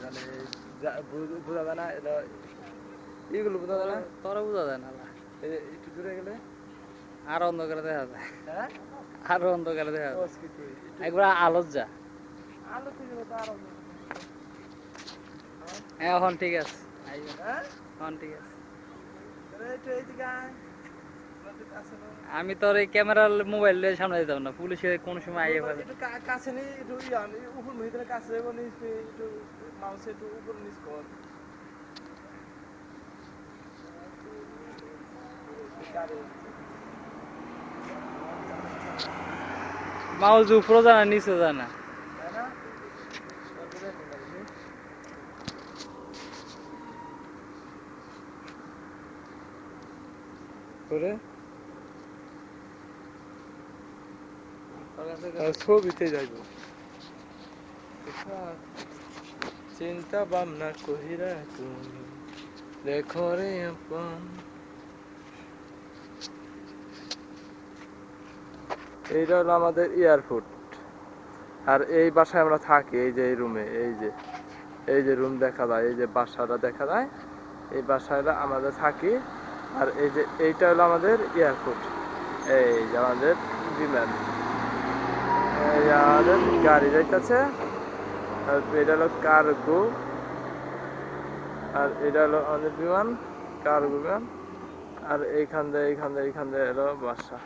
মানে বোঝা যায় না এটা এগুলো বোঝা যায় না তোরা বোঝা যায় না একটু দূরে গেলে আর অন্ধকারে দেখা যায় হ্যাঁ আরো অন্ধকারে দেখা যায় একবার আলোর যা আলো থেকে তো আরো হ্যাঁ এখন ঠিক আছে হ্যাঁ এখন ঠিক আছে একটু এইদিকে আয় আমি তোর এই ক্যামেরার মোবাইল নিয়ে সামনে যেতাম না পুলিশে কোন সময় আইয়ে ফেলে একটু কাছে নি একটু উপর মহিলার কাছে যাবো একটু মাউসে একটু উপর নিচ কর মাউস উপরে জানা নিচে জানা করে ছবিতে যাইব চিন্তা ভাবনা কহিরা তুমি দেখো রে আপন এইটা হলো আমাদের এয়ারপোর্ট আর এই বাসায় আমরা থাকি এই যে এই রুমে এই যে রুম দেখা যায় এই যে বাসাটা দেখা যায় এই বাসায় আমাদের থাকি আর এই যে এইটা হলো আমাদের এয়ারপোর্ট এই যে আমাদের বিমান এই আমাদের গাড়ি যাইতেছে আর এটা হলো কার্গো আর এটা হলো আমাদের বিমান কার্গো বিমান আর এইখান দিয়ে হলো বাসা।